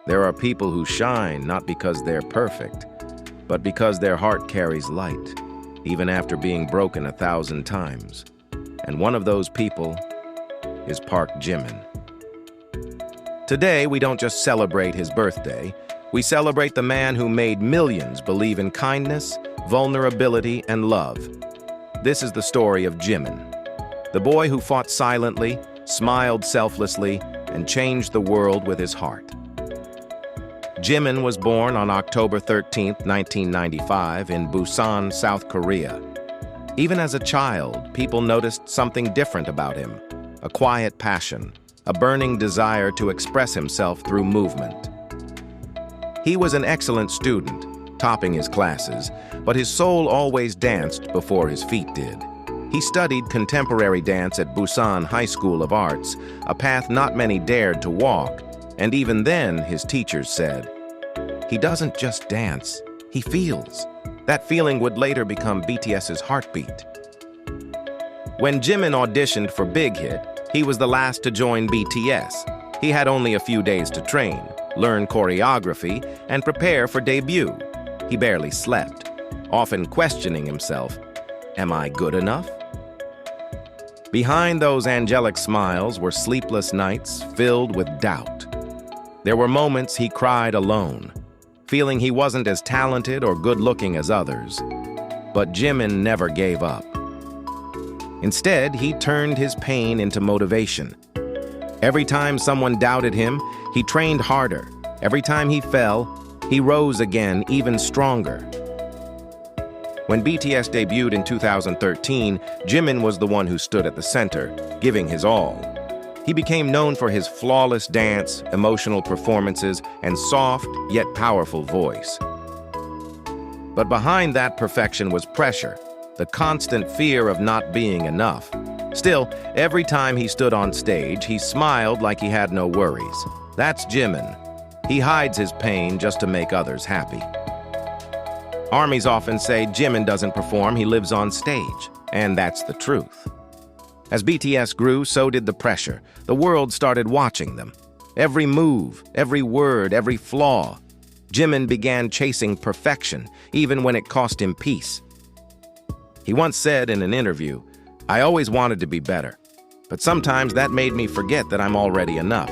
There are people who shine not because they're perfect, but because their heart carries light, even after being broken 1,000 times. And one of those people is Park Jimin. Today, we don't just celebrate his birthday, we celebrate the man who made millions believe in kindness, vulnerability, and love. This is the story of Jimin, the boy who fought silently, smiled selflessly, and changed the world with his heart. Jimin was born on October 13, 1995, in Busan, South Korea. Even as a child, people noticed something different about him, a quiet passion, a burning desire to express himself through movement. He was an excellent student, topping his classes, but his soul always danced before his feet did. He studied contemporary dance at Busan High School of Arts, a path not many dared to walk, and even then, his teachers said, "He doesn't just dance, he feels." That feeling would later become BTS's heartbeat. When Jimin auditioned for Big Hit, he was the last to join BTS. He had only a few days to train, learn choreography, and prepare for debut. He barely slept, often questioning himself, "Am I good enough?" Behind those angelic smiles were sleepless nights filled with doubt. There were moments he cried alone, feeling he wasn't as talented or good-looking as others. But Jimin never gave up. Instead, he turned his pain into motivation. Every time someone doubted him, he trained harder. Every time he fell, he rose again, even stronger. When BTS debuted in 2013, Jimin was the one who stood at the center, giving his all. He became known for his flawless dance, emotional performances, and soft yet powerful voice. But behind that perfection was pressure, the constant fear of not being enough. Still, every time he stood on stage, he smiled like he had no worries. That's Jimin. He hides his pain just to make others happy. ARMYs often say Jimin doesn't perform, he lives on stage. And that's the truth. As BTS grew, so did the pressure. The world started watching them. Every move, every word, every flaw. Jimin began chasing perfection, even when it cost him peace. He once said in an interview, "I always wanted to be better, but sometimes that made me forget that I'm already enough."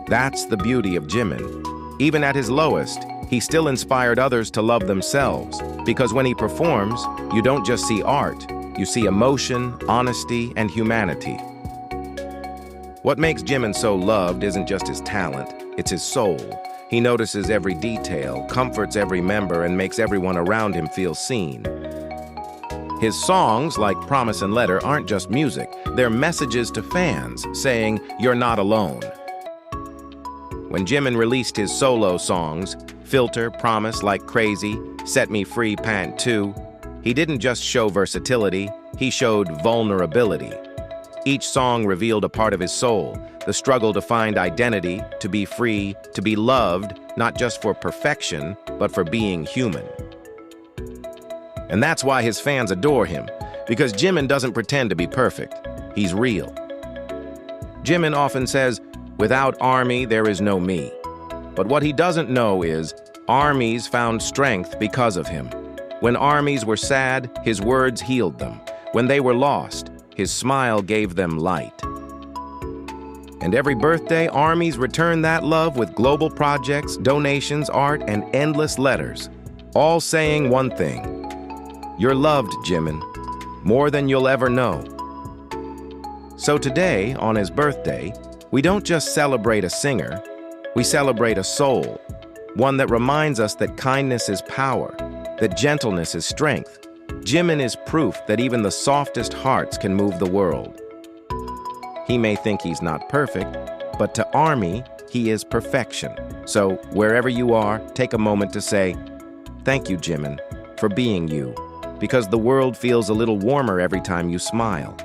That's the beauty of Jimin. Even at his lowest, he still inspired others to love themselves, because when he performs, you don't just see art, you see emotion, honesty, and humanity. What makes Jimin so loved isn't just his talent, it's his soul. He notices every detail, comforts every member, and makes everyone around him feel seen. His songs, like Promise and Letter, aren't just music. They're messages to fans, saying, "You're not alone." When Jimin released his solo songs, Filter, Promise, Like Crazy, Set Me Free, Pant 2, he didn't just show versatility, he showed vulnerability. Each song revealed a part of his soul, the struggle to find identity, to be free, to be loved, not just for perfection, but for being human. And that's why his fans adore him, because Jimin doesn't pretend to be perfect. He's real. Jimin often says, "Without ARMY, there is no me." But what he doesn't know is, ARMYs found strength because of him. When ARMYs were sad, his words healed them. When they were lost, his smile gave them light. And every birthday, ARMYs return that love with global projects, donations, art, and endless letters, all saying one thing: "You're loved, Jimin, more than you'll ever know." So today, on his birthday, we don't just celebrate a singer, we celebrate a soul, one that reminds us that kindness is power, that gentleness is strength. Jimin is proof that even the softest hearts can move the world. He may think he's not perfect, but to ARMY, he is perfection. So wherever you are, take a moment to say, "Thank you, Jimin, for being you," because the world feels a little warmer every time you smile.